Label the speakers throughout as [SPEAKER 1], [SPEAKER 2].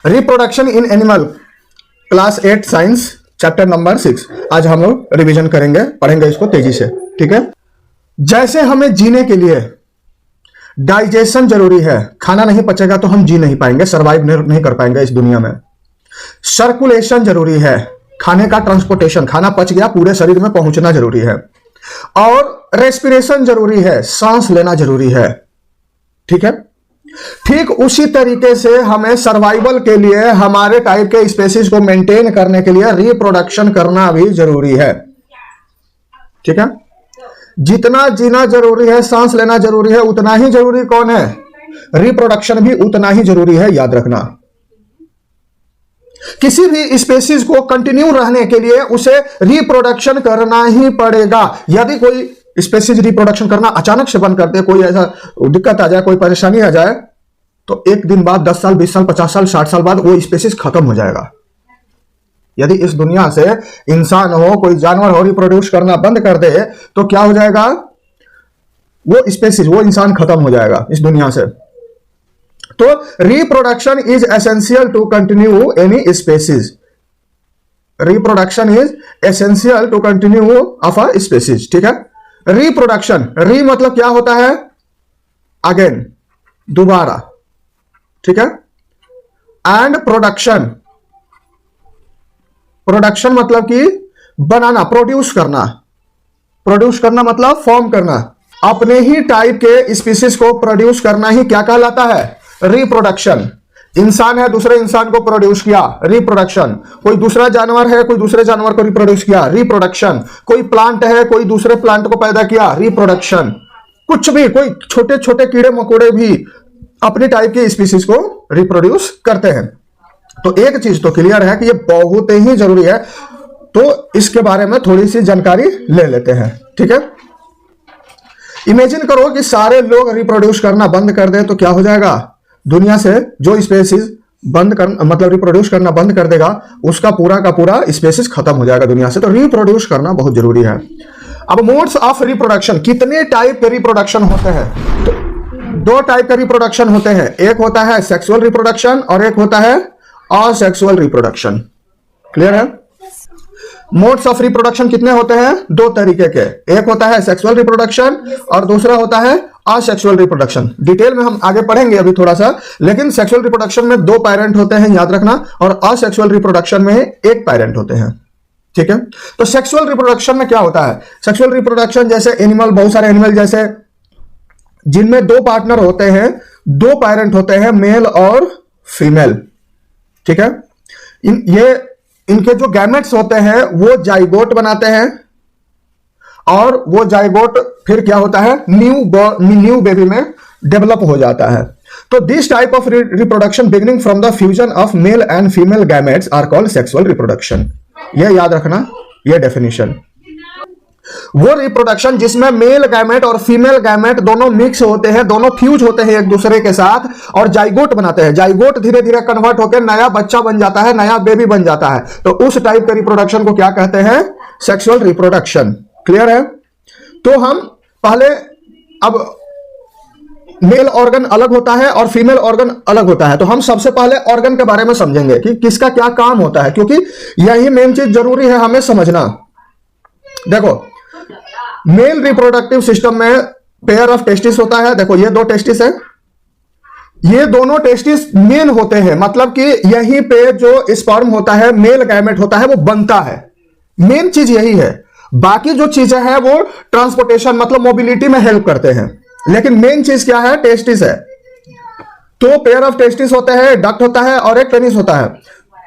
[SPEAKER 1] Reproduction in animal, class 8 science, chapter number 6। आज हम लोग रिवीजन करेंगे, पढ़ेंगे इसको तेजी से, ठीक है। जैसे हमें जीने के लिए डाइजेशन जरूरी है, खाना नहीं पचेगा तो हम जी नहीं पाएंगे, सर्वाइव नहीं कर पाएंगे इस दुनिया में। सर्कुलेशन जरूरी है, खाने का ट्रांसपोर्टेशन, खाना पच गया पूरे शरीर में पहुंचना जरूरी है। और रेस्पिरेशन जरूरी है, सांस लेना जरूरी है, ठीक है। ठीक उसी तरीके से हमें सर्वाइवल के लिए, हमारे टाइप के स्पेसीज को मेंटेन करने के लिए रिप्रोडक्शन करना भी जरूरी है, ठीक है। जितना जीना जरूरी है, सांस लेना जरूरी है, उतना ही जरूरी कौन है? रिप्रोडक्शन भी उतना ही जरूरी है, याद रखना। किसी भी स्पेसीज को कंटिन्यू रहने के लिए उसे रिप्रोडक्शन करना ही पड़ेगा। यदि कोई स्पेसीज रिप्रोडक्शन करना अचानक से बंद कर दे, कोई ऐसा दिक्कत आ जाए, कोई परेशानी आ जाए, तो एक दिन बाद 10 साल 20 साल 50 साल 60 साल बाद वो स्पेसीज खत्म हो जाएगा। यदि इस दुनिया से इंसान हो, कोई जानवर हो, रिप्रोड्यूस करना बंद कर दे तो क्या हो जाएगा? वो स्पेसीज, वो इंसान खत्म हो जाएगा इस दुनिया से। तो reproduction is essential to continue any species. Reproduction is essential to continue of a species, ठीक है। रिप्रोडक्शन, री मतलब क्या होता है? अगेन, दोबारा, ठीक है। एंड प्रोडक्शन, प्रोडक्शन मतलब कि बनाना, प्रोड्यूस करना। प्रोड्यूस करना मतलब फॉर्म करना। अपने ही टाइप के स्पीसीज को प्रोड्यूस करना ही क्या कहलाता है? रिप्रोडक्शन। इंसान है, दूसरे इंसान को प्रोड्यूस किया, रिप्रोडक्शन। कोई दूसरा जानवर है, कोई दूसरे जानवर को रिप्रोड्यूस किया, रिप्रोडक्शन। कोई प्लांट है, कोई दूसरे प्लांट को पैदा किया, रिप्रोडक्शन। कुछ भी, कोई छोटे छोटे कीड़े मकोड़े भी अपने टाइप के स्पीसीज को रिप्रोड्यूस करते हैं। तो एक चीज तो क्लियर है कि ये बहुत ही जरूरी है, तो इसके बारे में थोड़ी सी जानकारी ले लेते हैं, ठीक है। इमेजिन करो कि सारे लोग रिप्रोड्यूस करना बंद कर दें तो क्या हो जाएगा? दुनिया से जो स्पेसीज बंद कर, मतलब रिप्रोड्यूस करना बंद कर देगा, उसका पूरा का पूरा स्पेसीज खत्म हो जाएगा दुनिया से। तो रिप्रोड्यूस करना बहुत जरूरी है। अब मोड्स ऑफ रिप्रोडक्शन, कितने टाइप के रिप्रोडक्शन होते हैं? तो 2 टाइप के रिप्रोडक्शन होते हैं। एक होता है सेक्सुअल रिप्रोडक्शन और एक होता है असेक्सुअल रिप्रोडक्शन। क्लियर है? मोड्स ऑफ रिप्रोडक्शन कितने होते हैं? 2 तरीके के। एक होता है सेक्सुअल रिप्रोडक्शन और दूसरा होता है असेक्सुअल रिप्रोडक्शन। डिटेल में हम आगे पढ़ेंगे अभी थोड़ा सा, लेकिन सेक्सुअल रिप्रोडक्शन में 2 पैरेंट होते हैं, याद रखना, और असेक्सुअल रिप्रोडक्शन में 1 पैरेंट होते हैं, ठीक है। तो सेक्सुअल रिप्रोडक्शन में क्या होता है? सेक्सुअल रिप्रोडक्शन जैसे एनिमल, बहुत सारे एनिमल जैसे जिनमें 2 पार्टनर होते हैं, 2 पैरेंट होते हैं, मेल और फीमेल, ठीक है। इनके जो गैमेट्स होते हैं वो जाइगोट बनाते हैं, और वो जाइगोट फिर क्या होता है? न्यू बेबी में डेवलप हो जाता है। तो this type of reproduction beginning from the fusion of male and female gametes are called sexual reproduction. ये याद रखना, ये डेफिनेशन। वो रिप्रोडक्शन जिसमें मेल गैमेट और फीमेल गैमेट दोनों मिक्स होते हैं, दोनों फ्यूज होते हैं एक दूसरे के साथ और जाइगोट बनाते हैं। जाइगोट धीरे धीरे कन्वर्ट होकर नया बच्चा बन जाता है, नया बेबी बन जाता है। तो उस टाइप के रिप्रोडक्शन को क्या कहते हैं? Sexual reproduction. क्लियर है? तो हम पहले, अब मेल ऑर्गन अलग होता है और फीमेल ऑर्गन अलग होता है, तो हम सबसे पहले ऑर्गन के बारे में समझेंगे कि किसका क्या काम होता है, क्योंकि यही मेन चीज जरूरी है हमें समझना। देखो, मेल रिप्रोडक्टिव सिस्टम में पेयर ऑफ टेस्टिस होता है। देखो, ये 2 टेस्टिस है, ये दोनों टेस्टिस मेन होते हैं, मतलब कि यहीं पे जो स्पर्म होता है, मेल गैमेट होता है, वो बनता है। मेन चीज यही है। बाकी जो चीजें हैं वो ट्रांसपोर्टेशन, मतलब मोबिलिटी में हेल्प करते हैं, लेकिन मेन चीज क्या है? टेस्टिस है। तो पेयर ऑफ टेस्टिस होते हैं, डक्ट होता है और एक पेनिस होता है।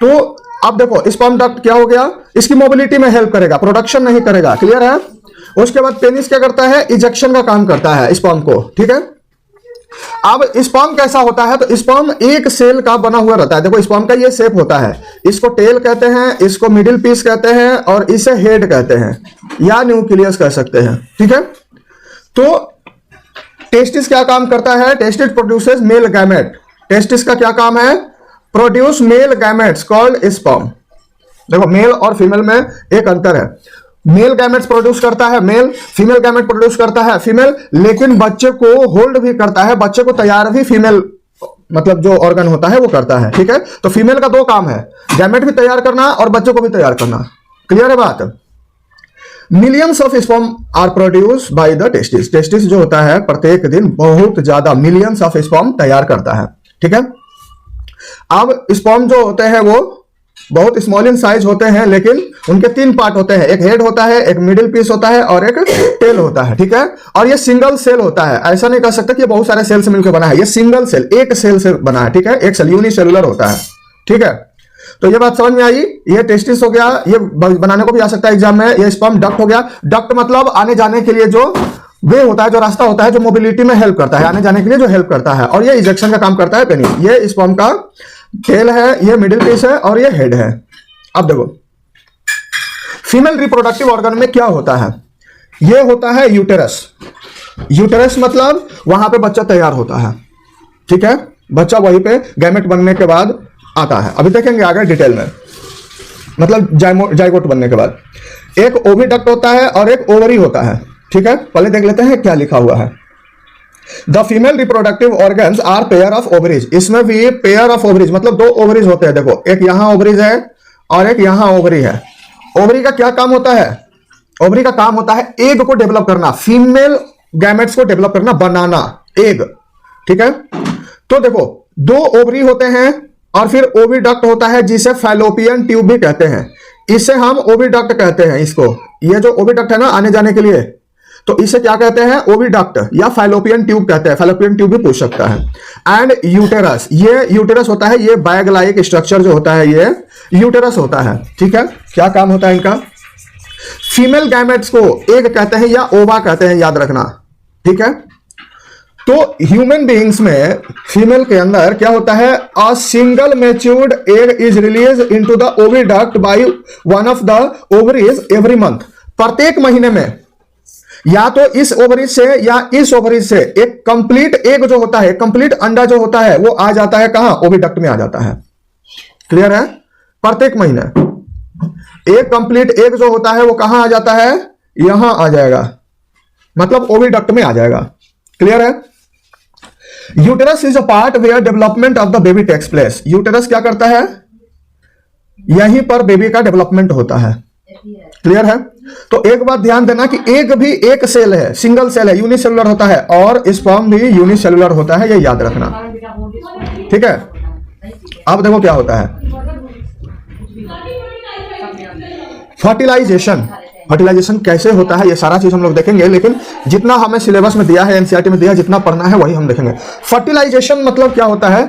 [SPEAKER 1] तो अब देखो, स्पर्म डक्ट क्या हो गया? इसकी मोबिलिटी में हेल्प करेगा, प्रोडक्शन नहीं करेगा। क्लियर है? उसके बाद पेनिस क्या करता है? इजेक्शन का काम करता है स्पर्म को, ठीक है। अब स्पर्म कैसा होता है? तो स्पर्म एक सेल का बना हुआ रहता है। देखो, स्पर्म का ये शेप होता है, इसको टेल कहते हैं, इसको मिडिल पीस कहते हैं और इसे हेड कहते हैं या न्यूक्लियस कह सकते हैं, ठीक है। तो टेस्टिस क्या काम करता है? Testis produces male gamete. Testis का क्या काम है? Produce male gametes called sperm. देखो, मेल और फीमेल में एक अंतर है। मेल गैमेट्स प्रोड्यूस करता है मेल, फीमेल गैमेट प्रोड्यूस करता है फीमेल, लेकिन बच्चे को होल्ड भी करता है, बच्चे को तैयार भी फीमेल मतलब जो ऑर्गन होता है वो करता है, ठीक है। तो फीमेल का दो काम है, गैमेट भी तैयार करना और बच्चों को भी तैयार करना। क्लियर है बात। Millions of sperm are produce by the testis. Testis जो होता है प्रत्येक दिन बहुत ज्यादा मिलियंस ऑफ स्पर्म तैयार करता है, ठीक है। अब स्पर्म जो होते हैं वो बहुत स्मॉल इन साइज होते हैं, लेकिन उनके तीन पार्ट होते हैं, एक हेड होता है, एक मिडिल पीस होता है और एक टेल होता है, ठीक है। और ये सिंगल सेल होता है, ऐसा नहीं कह सकते कि ये बहुत सारे सेल से मिलकर बना है, ये सिंगल सेल, एक सेल से बना है, ठीक है। एक सेल यूनिसेलुलर होता है, ठीक है। तो ये बात समझ में आई। ये टेस्टिस हो गया, ये बनाने को भी आ सकता है एग्जाम में। ये स्पर्म डक्ट हो गया। डक्ट मतलब आने जाने के लिए जो वे होता है, जो रास्ता होता है, जो मोबिलिटी में हेल्प करता है, आने जाने के लिए जो हेल्प करता है। और ये इजेक्शन का काम करता है पेनिस। ये स्पर्म का टेल है, ये मिडिल पीस है और ये हेड है। अब देखो फीमेल रिप्रोडक्टिव ऑर्गन में क्या होता है, ये होता है यूटेरस। यूटेरस मतलब वहां पे बच्चा तैयार होता है, ठीक है। बच्चा वहीं पे गैमेट बनने के बाद आता है। अभी देखेंगे आगे डिटेल में, मतलब जाइगोट बनने के बाद एक ओविडक्ट होता है और एक ओवरी होता है, ठीक है। पहले देख लेते हैं क्या लिखा हुआ है। The female reproductive organs are pair of ovaries. इसमें भी पेयर ऑफ ओवरीज मतलब दो ओवरीज होते हैं। देखो एक यहां ओवरीज है और एक यहां ओवरी है। ओवरी का क्या काम होता है? ओवरी का काम होता है एग को डेवलप करना, फीमेल गैमेट्स को डेवलप करना, बनाना एग, ठीक है। तो देखो दो ओवरी होते हैं और फिर ओविडक्ट होता है जिसे फैलोपियन ट्यूब भी कहते हैं। इसे हम ओविडक्ट कहते हैं। इसको, ये जो ओविडक्ट है ना आने जाने के लिए, तो इसे क्या कहते हैं? ओविडक्ट या फैलोपियन ट्यूब कहते हैं। फैलोपियन ट्यूब भी पूछ सकता है। एंड यूटेरस, ये यूटेरस होता है, ये बैग लाइक स्ट्रक्चर जो होता है ये यूटेरस होता है, ठीक है। क्या काम होता है इनका? फीमेल गैमेट्स को एग कहते हैं या ओवा कहते हैं, याद रखना, ठीक है। तो ह्यूमन बीइंग्स में फीमेल के अंदर क्या होता है? A single matured egg is release into the oviduct by one of the ovaries every month. प्रत्येक महीने में या तो इस ओवरीज से या इस ओवरीज से एक कंप्लीट एग जो होता है, कंप्लीट अंडा जो होता है वो आ जाता है कहां? ओविडक्ट में आ जाता है। क्लियर है? प्रत्येक महीने एक कंप्लीट एग जो होता है वो कहां आ जाता है? यहां आ जाएगा, मतलब ओविडक्ट में आ जाएगा। क्लियर है? Uterus is a part where development of the baby takes place. Uterus क्या करता है? यहीं पर बेबी का डेवलपमेंट होता है। क्लियर है? तो एक बात ध्यान देना कि एग भी एक सेल है, सिंगल सेल है, यूनिसेलुलर होता है, और स्पर्म भी यूनिसेलुलर होता है, ये याद रखना, ठीक है। अब देखो क्या होता है फर्टिलाइजेशन। फर्टिलाइजेशन कैसे होता है ये सारा चीज हम लोग देखेंगे, लेकिन जितना हमें सिलेबस में दिया है, एनसीईआरटी में दिया है, जितना पढ़ना है वही हम देखेंगे। फर्टिलाइजेशन मतलब क्या होता है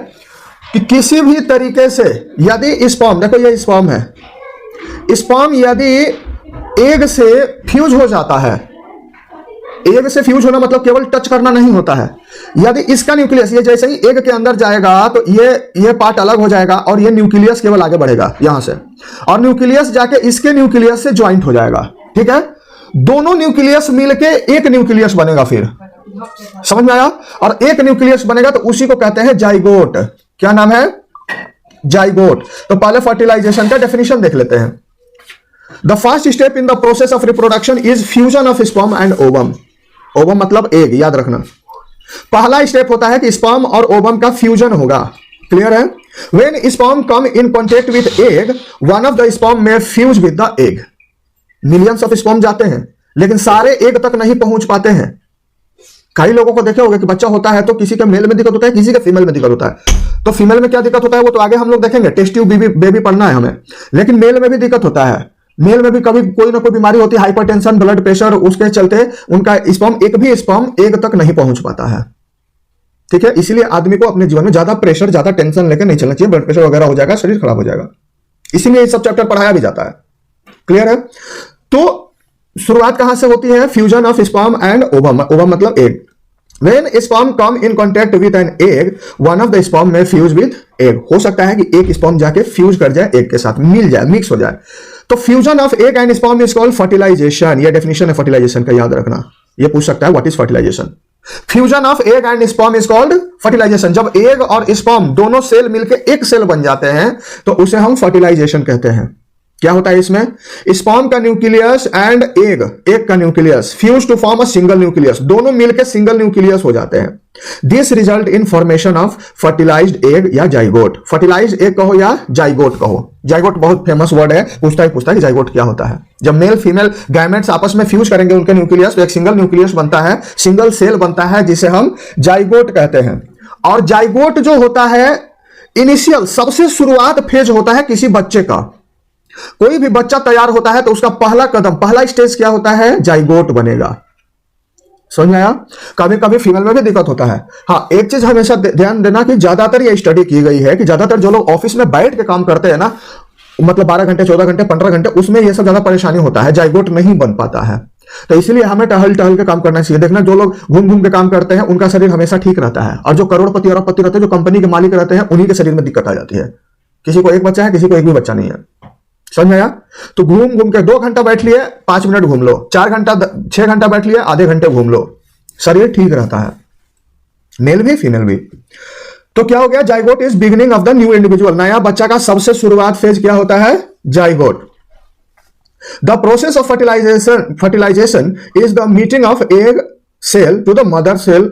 [SPEAKER 1] कि किसी भी तरीके से यदि स्पर्म, देखो ये स्पर्म है, स्पर्म यदि एग से फ्यूज हो जाता है, एग से फ्यूज होना मतलब केवल टच करना नहीं होता है। यदि इसका न्यूक्लियस, ये जैसे ही एग के अंदर जाएगा तो ये पार्ट अलग हो जाएगा और ये न्यूक्लियस केवल आगे बढ़ेगा यहां से, और न्यूक्लियस जाके इसके न्यूक्लियस से ज्वाइंट हो जाएगा, ठीक है। दोनों न्यूक्लियस मिलके एक न्यूक्लियस बनेगा, फिर समझ में आया? और एक न्यूक्लियस बनेगा तो उसी को कहते हैं जाइगोट। क्या नाम है? जाइगोट। तो पहले फर्टिलाइजेशन का डेफिनेशन देख लेते हैं। The first step in the process of reproduction is fusion of sperm and ovum. Ovum मतलब एग, याद रखना। पहला स्टेप होता है कि स्पर्म और ओवम का फ्यूजन होगा। क्लियर है? When sperm come in contact with egg, one of the sperm में fuse with the egg. Millions of sperm जाते हैं लेकिन सारे एग तक नहीं पहुंच पाते हैं। कई लोगों को देखे होंगे कि बच्चा होता है तो किसी के मेल में दिक्कत होता है, किसी के फीमेल में दिक्कत होता है। तो फीमेल में क्या दिक्कत होता है वो तो आगे हम लोग देखेंगे, टेस्ट ट्यूब बेबी पढ़ना है हमें। लेकिन मेल में भी दिक्कत होता है। मेल में भी कभी कोई ना कोई बीमारी होती है, हाइपरटेंशन, ब्लड प्रेशर, उसके चलते उनका स्पर्म, एक भी स्पर्म एग तक नहीं पहुंच पाता है, ठीक है। इसीलिए आदमी को अपने जीवन में ज्यादा प्रेशर, ज्यादा टेंशन लेकर नहीं चलना चाहिए, ब्लड प्रेशर वगैरह हो जाएगा, शरीर खराब हो जाएगा। इसीलिए ये सब चैप्टर पढ़ाया भी जाता है। क्लियर है? तो शुरुआत कहां से होती है? Fusion of sperm and ovum. Ovum मतलब egg. When sperm come in contact with an egg, one of the sperm may fuse with egg। हो सकता है कि एक स्पर्म जाके फ्यूज कर जाए एग के साथ, मिल जाए, मिक्स हो जाए। तो fusion of egg and sperm is called fertilisation. ये डेफिनेशन है फर्टिलाइजेशन का, याद रखना। ये पूछ सकता है what is fertilisation. Fusion of egg and sperm is called fertilisation. जब एग और स्पर्म दोनों सेल मिलकर एक सेल बन जाते हैं तो उसे हम फर्टिलाइजेशन कहते हैं। क्या होता है इसमें? स्पर्म का न्यूक्लियस एंड एग का nucleus fuse to form a single nucleus, दोनों मिलकर सिंगल न्यूक्लियस हो जाते हैं। This result in formation of fertilised egg या जाइगोट। फर्टिलाइज्ड एग कहो या जाइगोट कहो। जाइगोट बहुत फेमस वर्ड है, पूछता है कि जाइगोट क्या होता है। जब मेल फीमेल गैमेट्स आपस में फ्यूज करेंगे उनके न्यूक्लियस, तो एक सिंगल न्यूक्लियस बनता है, सिंगल सेल बनता है, जिसे हम जाइगोट कहते हैं। और जाइगोट जो होता है इनिशियल, सबसे शुरुआत फेज होता है किसी बच्चे का। कोई भी बच्चा तैयार होता है तो उसका पहला कदम, पहला स्टेज क्या होता है? जाइगोट बनेगा। समझ में आया? कभी कभी फीमेल में भी दिक्कत होता है। हाँ, एक चीज हमेशा ध्यान देना कि ज्यादातर ये स्टडी की गई है कि ज्यादातर जो लोग ऑफिस में बैठ के काम करते हैं ना, मतलब 12 घंटे 14 घंटे 15 घंटे, उसमें ये सब ज्यादा परेशानी होता है, जाइगोट नहीं बन पाता है। तो इसलिए हमें टहल टहल के काम करना चाहिए। देखना, जो लोग घूम घूम के काम करते हैं उनका शरीर हमेशा ठीक रहता है, और जो करोड़पति अरबपति रहते हैं, जो कंपनी के मालिक रहते हैं, उन्हीं के शरीर में दिक्कत आ जाती है। किसी को एक बच्चा है, किसी को एक भी बच्चा नहीं है। समझ में आया? तो घूम घूम के 2 घंटा बैठ लिए, 5 मिनट घूम लो, 4 घंटा 6 घंटा बैठ लिए, आधे घंटे घूम लो, शरीर ठीक रहता है, मेल भी फीमेल भी। तो क्या हो गया? Zygote is beginning of the new individual. नया बच्चा का सबसे शुरुआत फेज क्या होता है? Zygote. The process of fertilisation is the meeting of egg cell to the mother cell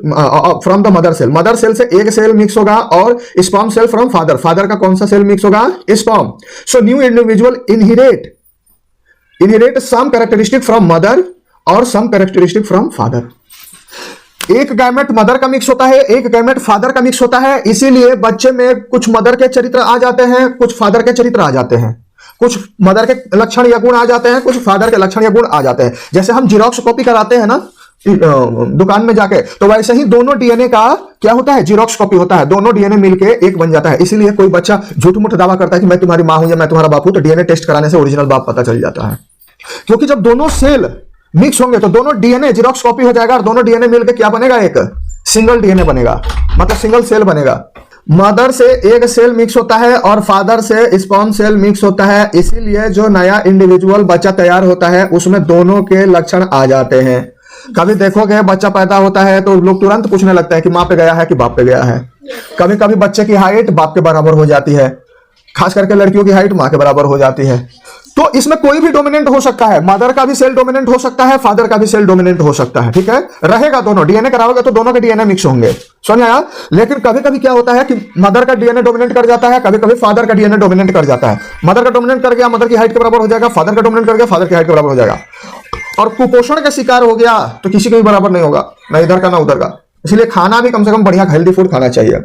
[SPEAKER 1] from the mother cell. Mother cell से एग सेल मिक्स होगा और sperm cell from father. Father का कौन सा सेल मिक्स होगा? Sperm. So new individual inherit some characteristic from mother और some characteristic from father. एक gamete mother का मिक्स होता है, एक गैमेट फादर का मिक्स होता है, इसीलिए बच्चे में कुछ मदर के चरित्र आ जाते हैं, कुछ फादर के चरित्र आ जाते हैं, कुछ मदर के लक्षण या गुण आ जाते हैं, कुछ फादर के लक्षण या गुण आ जाते हैं। जैसे हम जीरोक्स कॉपी कराते हैं ना दुकान में जाके, तो वैसे ही दोनों डीएनए का क्या होता है? जीरोक्स कॉपी होता है, दोनों डीएनए मिलके एक बन जाता है। इसीलिए कोई बच्चा झूठ मूठ दावा करता है कि मैं तुम्हारी मां हूं या मैं तुम्हारा बाप हूं, तो डीएनए टेस्ट कराने से ओरिजिनल बाप पता चल जाता है। क्योंकि जब दोनों सेल मिक्स होंगे तो दोनों डीएनए जीरोक्स कॉपी हो जाएगा, और दोनों डीएनए मिलकर क्या बनेगा? एक सिंगल डीएनए बनेगा, मतलब सिंगल सेल बनेगा। मदर से एग सेल मिक्स होता है और फादर से स्पर्म सेल मिक्स होता है, इसीलिए जो नया इंडिविजुअल बच्चा तैयार होता है उसमें दोनों के लक्षण आ जाते हैं। कभी देखोगे बच्चा पैदा होता है तो लोग तुरंत पूछने लगता है कि मां पे गया है कि बाप पे गया है। कभी कभी बच्चे की हाइट बाप के बराबर हो जाती है, खास करके लड़कियों की हाइट मां के बराबर हो जाती है। तो इसमें कोई भी डोमिनेंट हो सकता है, मदर का भी सेल डोमिनेंट हो सकता है, फादर का भी सेल डोमिनेंट हो सकता है। ठीक है, रहेगा दोनों। डीएनए कराओगे तो दोनों के डीएनए मिक्स होंगे। समझ आया? लेकिन कभी कभी क्या होता है कि मदर का डीएनए डोमिनेट कर जाता है, कभी कभी फादर का डीएनए डोमिनेट कर जाता है। मदर का डोमिनेट कर गया, मदर की हाइट के बराबर हो जाएगा, फादर का डोमिनेट कर गया, फादर की हाइट के बराबर हो जाएगा। और कुपोषण का शिकार हो गया तो किसी के भी बराबर नहीं होगा, ना इधर का ना उधर का। इसलिए खाना भी कम से कम बढ़िया हेल्दी फूड खाना चाहिए।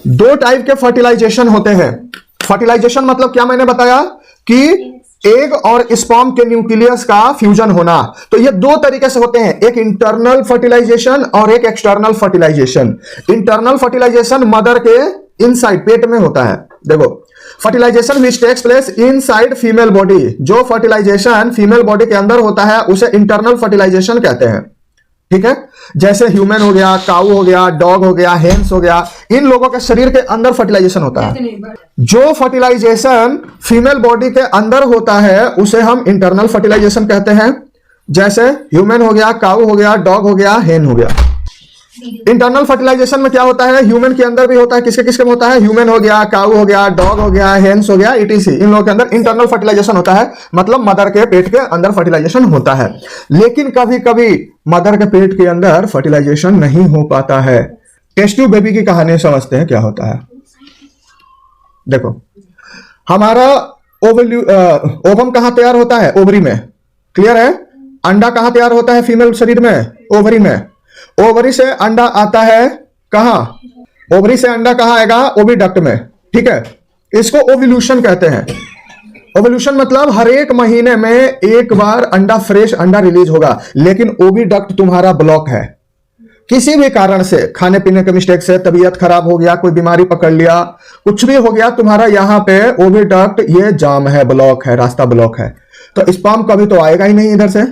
[SPEAKER 1] 2 टाइप के फर्टिलाइजेशन होते हैं। फर्टिलाइजेशन मतलब क्या मैंने बताया कि एग और स्पर्म के न्यूक्लियस का फ्यूजन होना। तो ये 2 तरीके से होते हैं, एक इंटरनल फर्टिलाइजेशन और एक external fertilisation. Internal fertilisation mother के इनसाइड पेट में होता है। देखो, fertilisation which takes place inside female body. जो फर्टिलाइजेशन फीमेल बॉडी के अंदर होता है उसे इंटरनल फर्टिलाइजेशन कहते हैं। ठीक है, जैसे ह्यूमन हो गया, काऊ हो गया, डॉग हो गया, हेन्स हो गया, इन लोगों के शरीर के अंदर फर्टिलाइजेशन होता है। जो फर्टिलाइजेशन फीमेल बॉडी के अंदर होता है उसे हम इंटरनल फर्टिलाइजेशन कहते हैं। जैसे ह्यूमन हो गया, काऊ हो गया, डॉग हो गया, हेन हो गया। इंटरनल फर्टिलाइजेशन में क्या होता है? ह्यूमन के अंदर भी होता है। किसके किसके में होता है? ह्यूमन हो गया, काऊ हो गया, डॉग हो गया, हेन्स हो गया, इटीसी। इन लोगों के अंदर इंटरनल फर्टिलाइजेशन होता है, मतलब मदर के पेट के अंदर फर्टिलाइजेशन होता है। लेकिन कभी कभी मदर के पेट के अंदर फर्टिलाइजेशन नहीं हो पाता है। टेस्ट ट्यूब बेबी की कहानी समझते हैं क्या होता है। देखो, हमारा ओवम कहां तैयार होता है? ओवरी में। क्लियर है? अंडा कहां तैयार होता है फीमेल शरीर में? ओवरी में। ओवरी से अंडा आता है कहां? ओवरी से अंडा कहां आएगा? ओविडक्ट में। ठीक है, इसको ओव्यूलेशन कहते हैं। ओव्यूलेशन मतलब हर एक महीने में एक बार अंडा, फ्रेश अंडा रिलीज होगा, लेकिन ओविडक्ट तुम्हारा ब्लॉक है किसी भी कारण से, खाने पीने के मिस्टेक से, तबीयत खराब हो गया, कोई बीमारी पकड़ लिया, कुछ भी हो गया, तुम्हारा यहां पे ओविडक्ट ये जाम है, ब्लॉक है, रास्ता ब्लॉक है। तो स्पर्म कभी तो आएगा ही नहीं इधर से,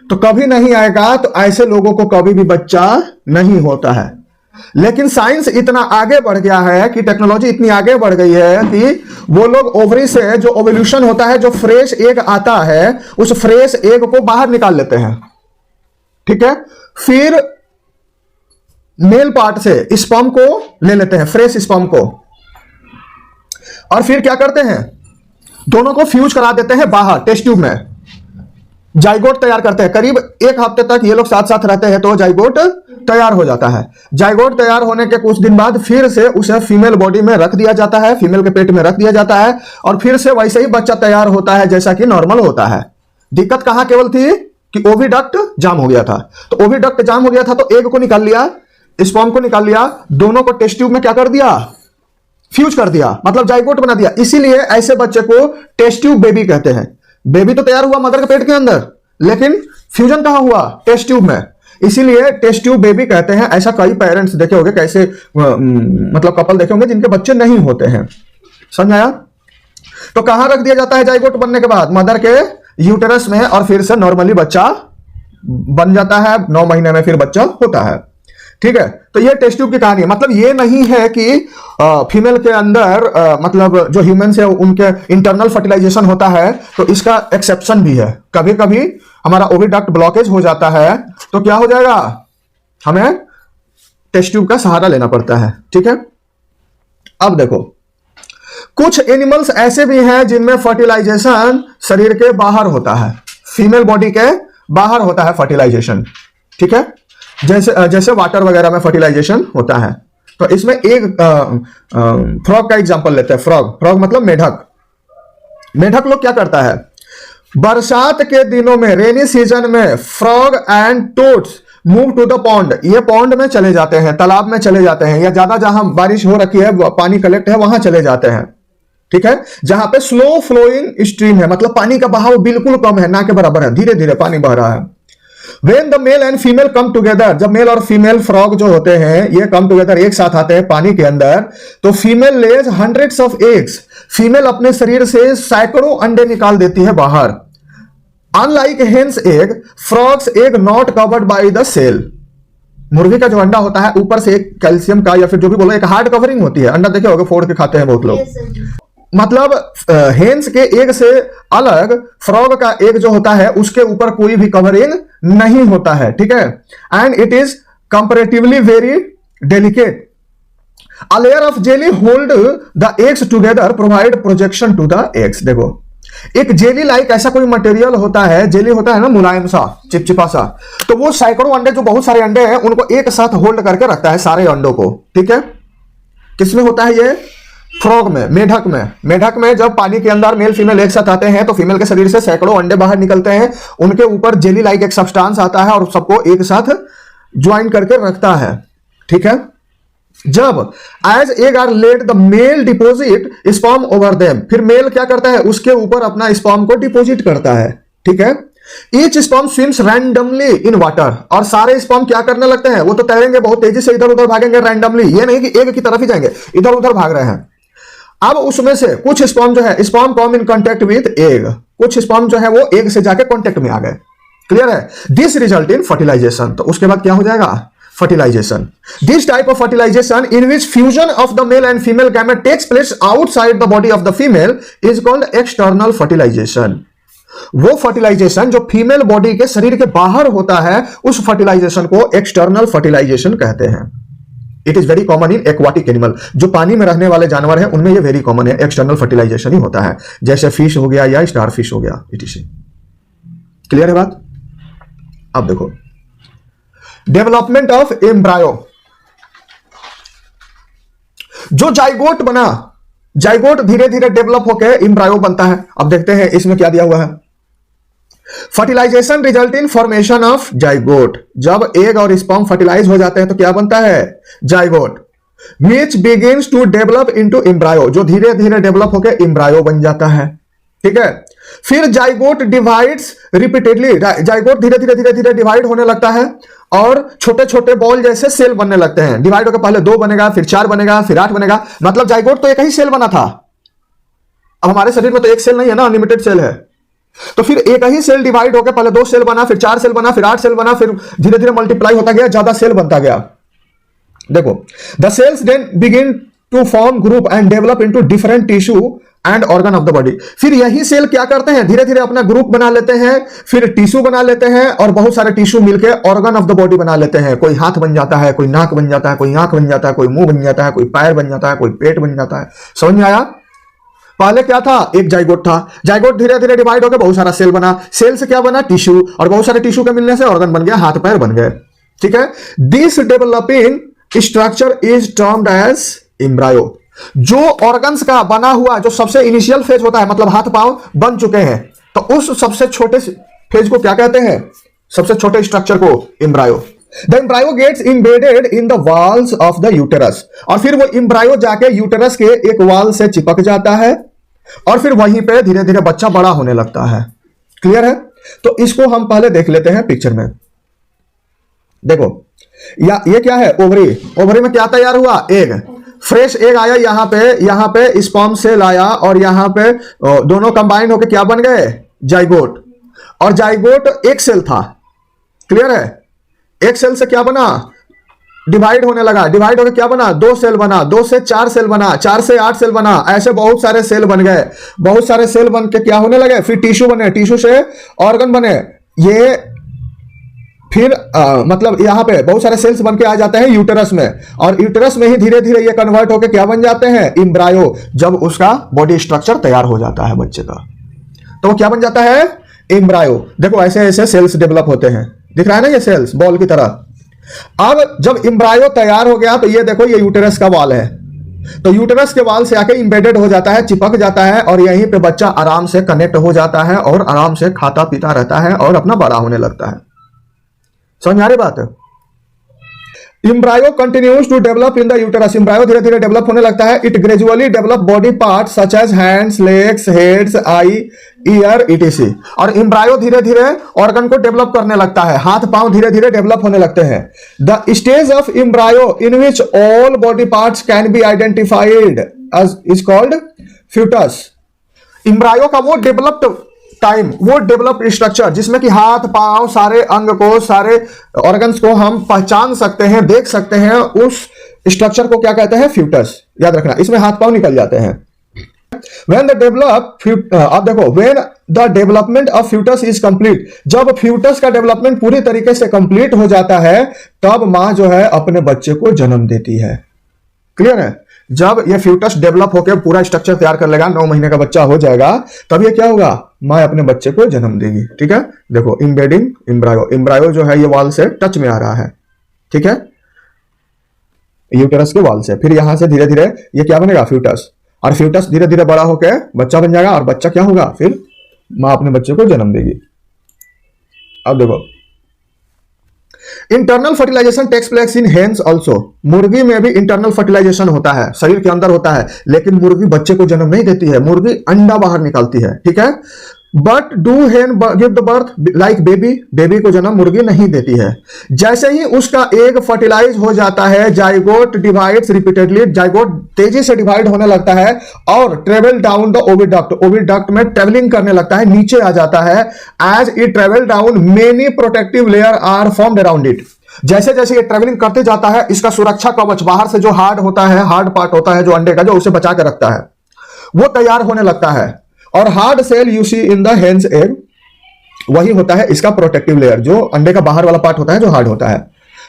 [SPEAKER 1] तो कभी नहीं आएगा। तो ऐसे लोगों को कभी भी बच्चा नहीं होता है। लेकिन साइंस इतना आगे बढ़ गया है कि टेक्नोलॉजी इतनी आगे बढ़ गई है कि वो लोग ओवरी से जो ओव्यूलेशन होता है, जो फ्रेश एग आता है, उस फ्रेश एग को बाहर निकाल लेते हैं। ठीक है, फिर मेल पार्ट से स्पर्म को ले लेते हैं, फ्रेश स्पर्म को, और फिर क्या करते हैं? दोनों को फ्यूज करा देते हैं बाहर टेस्ट ट्यूब में, जाइगोट तैयार करते हैं। करीब 1 हफ्ते तक ये लोग साथ साथ रहते हैं तो जाइगोट तैयार हो जाता है। जाइगोट तैयार होने के कुछ दिन बाद फिर से उसे फीमेल बॉडी में रख दिया जाता है, फीमेल के पेट में रख दिया जाता है और फिर से वैसे ही बच्चा तैयार होता है जैसा कि नॉर्मल होता है। दिक्कत कहां केवल थी कि ओविडक्ट जाम हो गया था। तो ओविडक्ट जाम हो गया था तो एग को निकाल लिया, स्पर्म को निकाल लिया, दोनों को टेस्ट ट्यूब में क्या कर दिया, फ्यूज कर दिया, मतलब जाइगोट बना दिया। इसीलिए ऐसे बच्चे को टेस्ट ट्यूब बेबी कहते हैं। बेबी तो तैयार हुआ मदर के पेट के अंदर, लेकिन फ्यूजन कहां हुआ, टेस्ट ट्यूब में, इसीलिए टेस्ट ट्यूब बेबी कहते हैं। ऐसा कई पेरेंट्स देखे होंगे, कैसे मतलब कपल देखे होंगे जिनके बच्चे नहीं होते हैं। समझ आया? तो कहां रख दिया जाता है जाइगोट बनने के बाद, मदर के यूटेरस में, और फिर से नॉर्मली बच्चा बन जाता है। 9 महीने में फिर बच्चा होता है। ठीक है, तो ये टेस्ट ट्यूब की कहानी है। मतलब ये नहीं है कि फीमेल के अंदर मतलब जो ह्यूमन है उनके इंटरनल फर्टिलाइजेशन होता है, तो इसका एक्सेप्शन भी है। कभी कभी हमारा ओविडक्ट ब्लॉकेज हो जाता है तो क्या हो जाएगा, हमें टेस्ट ट्यूब का सहारा लेना पड़ता है। ठीक है, अब देखो कुछ एनिमल्स ऐसे भी हैं जिनमें फर्टिलाइजेशन शरीर के बाहर होता है, फीमेल बॉडी के बाहर होता है फर्टिलाइजेशन। ठीक है, जैसे वाटर वगैरह में फर्टिलाइजेशन होता है। तो इसमें एक फ्रॉग का एग्जांपल लेते हैं। फ्रॉग मतलब मेढक। मेढक लोग क्या करता है, बरसात के दिनों में, रेनी सीजन में, frog and toads move to the pond. ये पॉन्ड में चले जाते हैं, तालाब में चले जाते हैं, या ज्यादा जहां बारिश हो रखी है, पानी कलेक्ट है, वहां चले जाते हैं। ठीक है, जहां पे स्लो फ्लोइंग स्ट्रीम है, मतलब पानी का बहाव बिल्कुल कम है, ना के बराबर है, धीरे धीरे पानी बह रहा है। When the male and female come together, जब मेल और फीमेल फ्रॉग जो होते हैं ये कम टुगेदर, एक साथ आते हैं पानी के अंदर, तो female lays hundreds of eggs, female अपने शरीर से सैकड़ों अंडे निकाल देती है बाहर। Unlike hen's egg, frog's egg not covered by the shell। मुर्गी का जो अंडा होता है ऊपर से एक कैल्शियम का या फिर जो भी बोलो एक हार्ड कवरिंग होती है। अंडा देखे होगे, फोड़ के खाते हैं बहुत लोग। मतलब हेन्स के एग से अलग फ्रॉग का एग जो होता है उसके ऊपर कोई भी कवरिंग नहीं होता है। ठीक है, and it is comparatively very delicate. A layer of jelly hold the eggs together provide projection to the eggs. देखो एक जेली लाइक ऐसा कोई मटेरियल होता है, जेली होता है ना मुलायम सा, चिपचिपा सा, तो वो सैकड़ों अंडे, जो बहुत सारे अंडे हैं उनको एक साथ होल्ड करके रखता है, सारे अंडों को। ठीक है, किसमें होता है ये, फ्रॉग में, मेढक में। मेढक में जब पानी के अंदर मेल फीमेल एक साथ आते हैं तो फीमेल के शरीर से सैकड़ों अंडे बाहर निकलते हैं, उनके ऊपर जेली लाइक एक सब्सटेंस आता है और सबको एक साथ ज्वाइन करके रखता है। ठीक है, जब as egg are laid the male deposit sperm over them, फिर मेल क्या करता है, उसके ऊपर अपना स्पर्म को डिपोजिट करता है। ठीक है, each sperm swims randomly in water, और सारे स्पर्म क्या करने लगते हैं, वो तो तैरेंगे, बहुत तेजी से इधर उधर भागेंगे रैंडमली, ये नहीं कि एग की तरफ ही जाएंगे, इधर उधर भाग रहे हैं। अब उसमें से कुछ स्पर्म जो है, sperm come in contact with egg, कुछ स्पर्म जो है वो एग से जाके कांटेक्ट में आ गए। क्लियर है, दिस रिजल्ट इन फर्टिलाइजेशन। तो उसके बाद क्या हो जाएगा, fertilisation. This type of fertilisation in which fusion of the male and female gamete takes place outside the body of the female is called external fertilisation. वो fertilisation जो female body के शरीर के बाहर होता है उस फर्टिलाइजेशन को एक्सटर्नल फर्टिलाइजेशन कहते हैं। It is very common in aquatic animal, जो पानी में रहने वाले जानवर हैं उनमें ये वेरी कॉमन है, एक्सटर्नल फर्टिलाइजेशन ही होता है, जैसे फिश हो गया या स्टार फिश हो गया, इटीसी। क्लियर है बात? अब देखो डेवलपमेंट ऑफ एम्ब्रायो। जो जाइगोट बना, जाइगोट धीरे धीरे डेवलप होकर एम्ब्रायो बनता है। अब देखते हैं इसमें क्या दिया हुआ है। Fertilisation result in formation of zygote. जब एग और स्पर्म फर्टिलाइज हो जाते हैं तो क्या बनता है, zygote, which begins to develop into embryo, जो धीरे धीरे डेवलप होकर एम्ब्रायो बन जाता है। ठीक है, फिर जाइगोट डिवाइड्स रिपीटेडली, जाइगोट धीरे धीरे धीरे धीरे डिवाइड होने लगता है और छोटे छोटे बॉल जैसे सेल बनने लगते हैं। डिवाइड होकर पहले 2 बनेगा, फिर 4 बनेगा, फिर 8 बनेगा। मतलब जाइगोट तो एक ही सेल बना था, अब हमारे शरीर में तो एक सेल नहीं है ना, अनलिमिटेड सेल है। तो फिर एक ही सेल डिवाइड होकर पहले 2 सेल बना, फिर 4 सेल बना, फिर 8 सेल बना, फिर धीरे धीरे मल्टीप्लाई होता गया, ज्यादा सेल बनता गया। देखो the cells then begin to form group and develop into different tissue and organ of the body. फिर यही सेल क्या करते हैं, धीरे धीरे अपना ग्रुप बना लेते हैं, फिर टिश्यू बना लेते हैं और बहुत सारे टिश्यू मिलकर ऑर्गन ऑफ द बॉडी बना लेते हैं। कोई हाथ बन जाता है, कोई नाक बन जाता है, कोई आंख बन जाता है, कोई मुंह बन जाता है, कोई पैर बन जाता है, कोई पेट बन जाता है। समझ में आया? पहले क्या था, एक जाइगोट था, जाइगोट धीरे धीरे डिवाइड होकर बहुत सारा सेल बना, सेल से क्या बना, टिश्यू, और बहुत सारे टिश्यू के मिलने से ऑर्गन बन गया, हाथ पैर बन गए। ठीक है, this developing structure is termed as embryo. जो ऑर्गन्स का बना हुआ जो सबसे इनिशियल फेज होता है, मतलब हाथ पांव बन चुके हैं, तो उस सबसे छोटे फेज को क्या कहते हैं, सबसे छोटे स्ट्रक्चर को embryo. The embryo gets embedded in the walls of the uterus, और फिर वो एम्ब्रायो जाके यूटेरस के एक वॉल से चिपक जाता है, और फिर वहीं पे धीरे धीरे बच्चा बड़ा होने लगता है। क्लियर है? तो इसको हम पहले देख लेते हैं पिक्चर में। देखो ये क्या है, ओवरी। ओवरी में क्या तैयार हुआ, एग, फ्रेश एग आया, यहां पे स्पर्म सेल आया, और यहां पे दोनों कंबाइन होकर क्या बन गए, जाइगोट। और जाइगोट एक सेल था। क्लियर है? एक सेल से क्या बना, डिवाइड होने लगा, डिवाइड होकर क्या बना, 2 सेल बना, 2 से 4 सेल बना, 4 से 8 सेल बना, ऐसे बहुत सारे सेल बन गए। बहुत सारे सेल बन के क्या होने लगे, फिर टिश्यू बने, टिश्यू से ऑर्गन बने। ये फिर मतलब यहां पे बहुत सारे सेल्स बन के आ जाते हैं यूटेरस में, और यूटेरस में ही धीरे धीरे ये कन्वर्ट होकर क्या बन जाते हैं, एम्ब्रायो। जब उसका बॉडी स्ट्रक्चर तैयार हो जाता है बच्चे का, तो वो क्या बन जाता है, एम्ब्रायो। देखो ऐसे ऐसे सेल्स डेवलप होते हैं, दिख रहा है ना ये सेल्स बॉल की तरह। अब जब एम्ब्रायो तैयार हो गया, तो ये देखो ये यूटेरस का वॉल है, तो यूटेरस के वॉल से आके इंबेडेड हो जाता है, चिपक जाता है, और यहीं पे बच्चा आराम से कनेक्ट हो जाता है, और आराम से खाता पीता रहता है, और अपना बड़ा होने लगता है। समझ आ रही बात है? Embryo continues to develop in the uterus, embryo धीरे धीरे डेवलप होने लगता है। It gradually develop body part such as hands, legs, heads, eye, ear, ETC. और एम्ब्रायो धीरे धीरे ऑर्गन को डेवलप करने लगता है, हाथ पांव धीरे धीरे डेवलप होने लगते हैं। The stage of embryo in which all body parts can be identified as is called foetus. Embryo का वो डेवलप्ड टाइम, वो डेवलप स्ट्रक्चर जिसमें कि हाथ पांव सारे अंग को, सारे ऑर्गन्स को हम पहचान सकते हैं, देख सकते हैं, उस स्ट्रक्चर को क्या कहते हैं, फ्यूटस। याद रखना, इसमें हाथ पांव निकल जाते हैं। When the अब देखो, when the development of fetus is complete, जब फ्यूटस का डेवलपमेंट पूरी तरीके से कंप्लीट हो जाता है, तब मां जो है अपने बच्चे को जन्म देती है। क्लियर है? जब ये फ्यूटस डेवलप होकर पूरा स्ट्रक्चर तैयार कर लेगा, 9 महीने का बच्चा हो जाएगा, तब ये क्या होगा, मां अपने बच्चे को जन्म देगी। ठीक है? देखो इम्बेडिंग एम्ब्रायो, एम्ब्रायो जो है ये वॉल से टच में आ रहा है। ठीक है? यूटेरस के वॉल से, फिर यहां से धीरे धीरे ये क्या बनेगा, फ्यूटस, और फ्यूटस धीरे धीरे बड़ा होकर बच्चा बन जाएगा, और बच्चा क्या होगा, फिर मां अपने बच्चे को जन्म देगी। अब देखो, internal fertilisation takes place in hens also. मुर्गी में भी इंटरनल फर्टिलाइजेशन होता है, शरीर के अंदर होता है, लेकिन मुर्गी बच्चे को जन्म नहीं देती है, मुर्गी अंडा बाहर निकालती है। ठीक है? बट डू हेन give the birth like baby, baby को जन्म मुर्गी नहीं देती है। जैसे ही उसका एग फर्टिलाइज हो जाता है, जाइगोट डिवाइड्स रिपीटेडली, जाइगोट तेजी से डिवाइड होने लगता है, और travel down the oviduct, oviduct में ट्रेवलिंग करने लगता है, नीचे आ जाता है। As it travel down many protective layer are formed around it. जैसे जैसे ये ट्रेवलिंग करते जाता है, इसका सुरक्षा कवच बाहर से जो हार्ड होता है, हार्ड पार्ट होता है जो अंडे का, जो उसे बचा के रखता है, वो तैयार होने लगता है। और hard shell you see in the hen's egg, वही होता है इसका प्रोटेक्टिव लेयर, जो अंडे का बाहर वाला पार्ट होता है जो हार्ड होता है,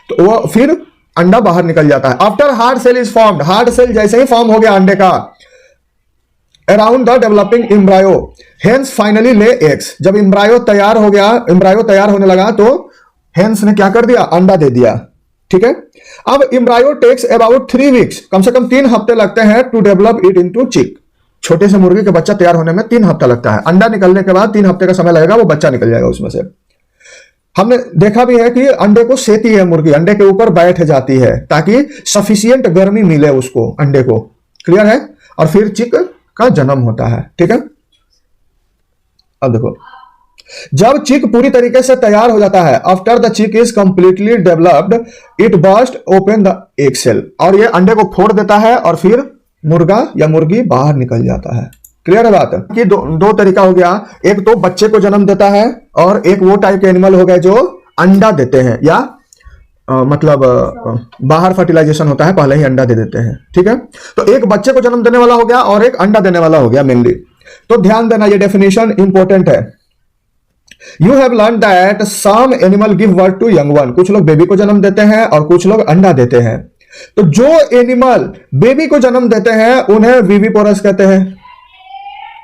[SPEAKER 1] तो वो फिर अंडा बाहर निकल जाता है। After hard shell is formed, hard shell जैसे ही फॉर्म हो गया अंडे का, around the developing embryo, hens finally lay eggs. जब एम्ब्रायो तैयार हो गया, एम्ब्रायो तैयार होने लगा, तो हेन्स ने क्या कर दिया, अंडा दे दिया। ठीक है? अब एम्ब्रायो टेक्स अबाउट 3 वीक्स, कम से कम 3 हफ्ते लगते हैं टू डेवलप इट इनटू चिक। छोटे से मुर्गी का बच्चा तैयार होने में 3 हफ्ता लगता है। अंडा निकलने के बाद 3 हफ्ते का समय लगेगा, वो बच्चा निकल जाएगा उसमें से। हमने देखा भी है कि अंडे को सेती है मुर्गी, अंडे के ऊपर बैठ जाती है ताकि सफिशिएंट गर्मी मिले उसको, अंडे को। क्लियर है? और फिर चिक का जन्म होता है। ठीक है? अब देखो, जब चिक पूरी तरीके से तैयार हो जाता है, after the chick is completely developed, it burst open the egg shell, और ये अंडे को फोड़ देता है, और फिर मुर्गा या मुर्गी बाहर निकल जाता है। क्लियर है बात? कि दो तरीका हो गया, एक तो बच्चे को जन्म देता है, और एक वो टाइप के एनिमल हो गए जो अंडा देते हैं, या मतलब बाहर फर्टिलाइजेशन होता है, पहले ही अंडा दे देते हैं। ठीक है? तो एक बच्चे को जन्म देने वाला हो गया, और एक अंडा देने वाला हो गया मेनली। तो ध्यान देना, ये डेफिनेशन इंपॉर्टेंट है। You have learn that some animal give birth to young one, कुछ लोग बेबी को जन्म देते हैं और कुछ लोग अंडा देते हैं। तो जो एनिमल बेबी को जन्म देते हैं उन्हें विविपोरस कहते हैं।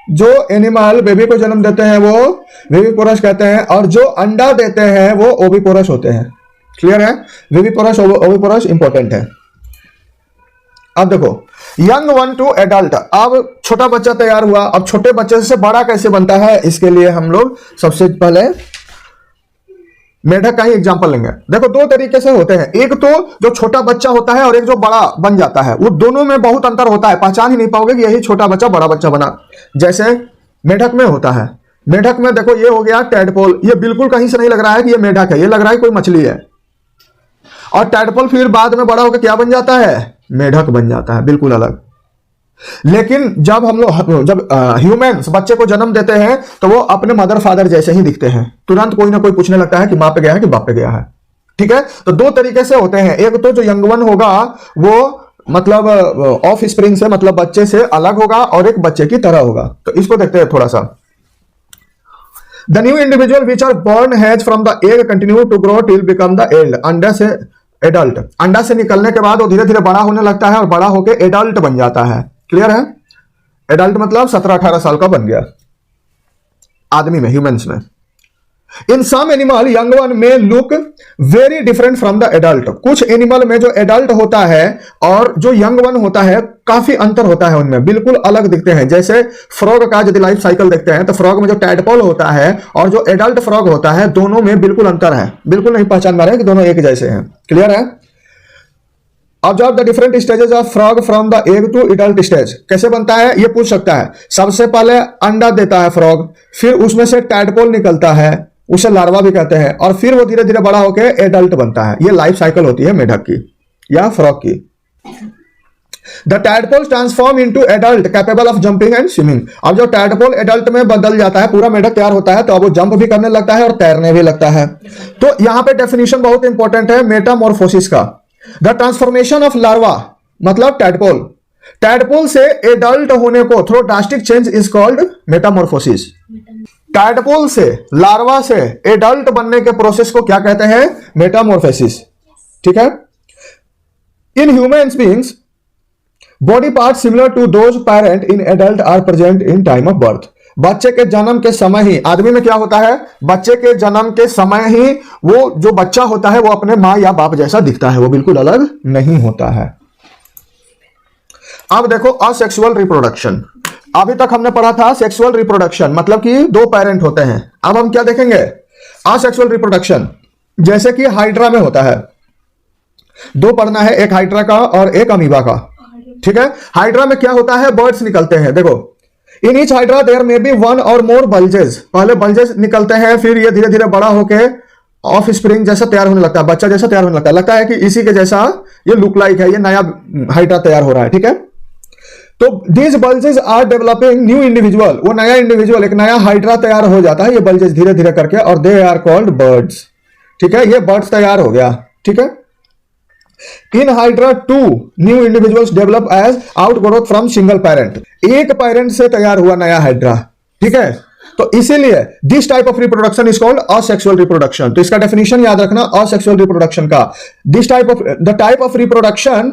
[SPEAKER 1] जो एनिमल बेबी को जन्म देते हैं वो विविपोरस कहते हैं, और जो अंडा देते हैं वो ओविपोरस होते हैं। क्लियर है? विविपोरस ओविपोरस इंपॉर्टेंट है। अब देखो, यंग वन टू एडल्ट, अब छोटा बच्चा तैयार हुआ। अब छोटे बच्चे से बड़ा कैसे बनता है, इसके लिए हम लोग सबसे पहले मेढक का ही एग्जांपल लेंगे। देखो, दो तरीके से होते हैं, एक तो जो छोटा बच्चा होता है और एक जो बड़ा बन जाता है, वो दोनों में बहुत अंतर होता है। पहचान ही नहीं पाओगे कि यही छोटा बच्चा बड़ा बच्चा बना। जैसे मेढक में होता है, मेढक में देखो ये हो गया टैडपोल, ये बिल्कुल कहीं से नहीं लग रहा है कि ये मेढक है, ये लग रहा है कोई मछली है। और टैडपोल फिर बाद में बड़ा होकर क्या बन जाता है, मेढक बन जाता है, बिल्कुल अलग। लेकिन जब हम लोग ह्यूमंस बच्चे को जन्म देते हैं तो वो अपने मदर फादर जैसे ही दिखते हैं, तुरंत कोई ना कोई पूछने लगता है कि माँ पे गया है कि बाप पे गया है। ठीक है? तो दो तरीके से होते हैं, एक तो जो यंग वन होगा वो मतलब ऑफ स्प्रिंग से मतलब बच्चे से अलग होगा, और एक बच्चे की तरह होगा। तो इसको देखते हैं थोड़ा सा। The new individual which are born has from the egg continue to grow till become the adult, अंडा से एडल्ट, अंडा से निकलने के बाद वो धीरे धीरे बड़ा होने लगता है और बड़ा होकर एडल्ट बन जाता है। क्लियर है? एडल्ट मतलब 17-18 साल का बन गया आदमी में, ह्यूमंस में। इन सम एनिमल यंग वन में look very different from the adult, कुछ एनिमल में जो एडल्ट होता है और जो यंग वन होता है काफी अंतर होता है उनमें, बिल्कुल अलग दिखते हैं। जैसे फ्रॉग का यदि लाइफ साइकिल देखते हैं तो फ्रॉग में जो टैडपोल होता है और जो एडल्ट फ्रॉग होता है, दोनों में बिल्कुल अंतर है, बिल्कुल नहीं पहचान पा रहे कि दोनों एक जैसे हैं। क्लियर है? Observe the different stages of frog from the egg to adult stage. कैसे बनता है ये पूछ सकता है। सबसे पहले अंडा देता है फ्रॉग, फिर उसमें से टैडपोल निकलता है, उसे लार्वा भी कहते हैं, और फिर वो धीरे धीरे बड़ा होकर एडल्ट बनता है। ये लाइफ साइकिल होती है मेढक की या फ्रॉग की। The tadpole transform into adult capable of jumping and swimming. अब जो टैडपोल एडल्ट में बदल जाता है, पूरा मेढक तैयार होता है, तो अब वो जंप भी करने लगता है और तैरने भी लगता है। तो यहां पे डेफिनेशन बहुत इंपॉर्टेंट है मेटामॉर्फोसिस का। द ट्रांसफॉर्मेशन ऑफ लार्वा मतलब टैडपोल, टैडपोल से एडल्ट होने को through drastic change is called Metamorphosis. Tadpole से लार्वा से एडल्ट बनने के प्रोसेस को क्या कहते हैं, मेटामॉर्फोसिस। ठीक है? In human beings body part similar to those parent in adult are present in time of birth. बच्चे के जन्म के समय ही आदमी में क्या होता है, बच्चे के जन्म के समय ही वो जो बच्चा होता है वो अपने मां या बाप जैसा दिखता है, वो बिल्कुल अलग नहीं होता है। अब देखो असेक्सुअल रिप्रोडक्शन। अभी तक हमने पढ़ा था सेक्सुअल रिप्रोडक्शन मतलब कि दो पेरेंट होते हैं। अब हम क्या देखेंगे, असेक्सुअल रिप्रोडक्शन। जैसे कि हाइड्रा में होता है, दो पढ़ना है, एक हाइड्रा का और एक अमीबा का। ठीक है? हाइड्रा में क्या होता है, बर्ड्स निकलते हैं। देखो, in each hydra there may be one or more bulges. पहले बल्जेस निकलते हैं, फिर ये धीरे धीरे बड़ा होके ऑफ स्प्रिंग जैसा तैयार होने लगता है, बच्चा जैसा तैयार होने लगता है कि इसी के जैसा ये लुक लाइक है, ये नया हाइड्रा तैयार हो रहा है। ठीक है? तो these bulges are developing new individual, वो नया इंडिविजुअल, एक नया हाइड्रा तैयार हो जाता है ये बल्जेस धीरे धीरे करके, और दे आर कॉल्ड बर्ड्स। ठीक है? ये बर्ड्स तैयार हो गया। ठीक है? In hydra two new individuals develop as outgrowth from single parent, एक पेरेंट से तैयार हुआ नया हाइड्रा। ठीक है? तो इसीलिए this type of reproduction is called asexual reproduction. तो इसका डेफिनेशन याद रखना असेक्सुअल रिप्रोडक्शन का। This type of the type of reproduction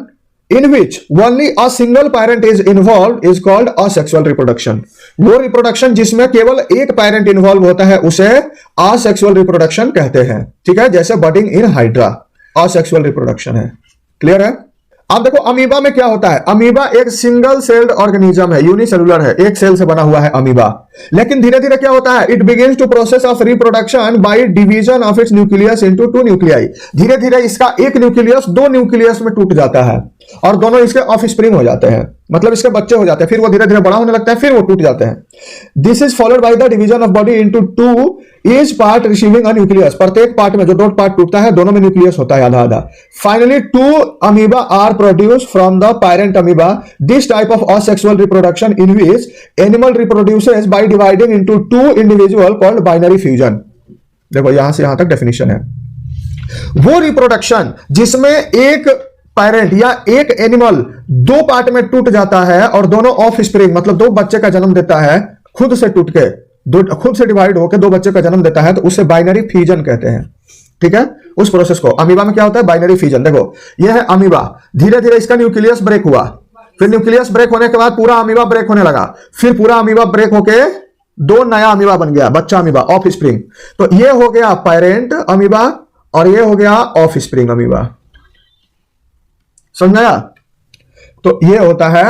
[SPEAKER 1] in which only a single parent is involved is called asexual reproduction। वो रिप्रोडक्शन जिसमें केवल एक parent involve होता है उसे asexual reproduction कहते हैं। ठीक है? जैसे budding in hydra asexual reproduction है। क्लियर है? अब देखो अमीबा में क्या होता है। अमीबा एक सिंगल सेल्ड ऑर्गेनिज्म है, यूनिसेलुलर है, एक सेल से बना हुआ है अमीबा। लेकिन धीरे धीरे क्या होता है, it begins to process of reproduction by division of its nucleus into two nuclei. धीरे धीरे इसका एक न्यूक्लियस दो न्यूक्लियस में टूट जाता है और दोनों इसके ऑफ स्प्रिंग हो जाते हैं, मतलब इसके बच्चे हो जाते हैं। फिर वो धीरे धीरे बड़ा होने लगता है, फिर वो टूट जाते हैं। This is followed by the division of body into two, each part receiving a nucleus. प्रत्येक पार्ट में जो दो पार्ट टूटता है दोनों में न्यूक्लियस होता है आधा आधा। Finally two amoeba are produced from the parent amoeba. This type of asexual reproduction in which animal reproduces by dividing into two individual called binary fusion. देखो यहां से यहां तक डेफिनेशन है। वो रिप्रोडक्शन जिसमें एक पेरेंट या एक एनिमल दो पार्ट में टूट जाता है और दोनों ऑफ स्प्रिंग मतलब दो बच्चे का जन्म देता है, खुद से टूट के खुद से डिवाइड होकर दो बच्चे का जन्म देता है, तो उसे बाइनरी फ्यूजन कहते हैं। ठीक है? उस प्रोसेस को अमीबा में क्या होता है, बाइनरी फ्यूजन। देखो ये है अमीबा, धीरे धीरे इसका न्यूक्लियस ब्रेक हुआ, फिर न्यूक्लियस ब्रेक होने के बाद पूरा अमीबा ब्रेक होने लगा, फिर पूरा अमीबा ब्रेक होके दो नया अमीबा बन गया, बच्चा अमीबा, ऑफ स्प्रिंग। तो ये हो गया पेरेंट अमीबा और ये हो गया ऑफ स्प्रिंग अमीबा। समझाया? तो ये होता है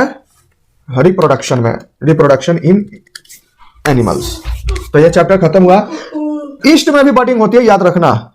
[SPEAKER 1] रिप्रोडक्शन में, रिप्रोडक्शन इन एनिमल्स। तो ये चैप्टर खत्म हुआ। ईस्ट में भी बडिंग होती है, याद रखना।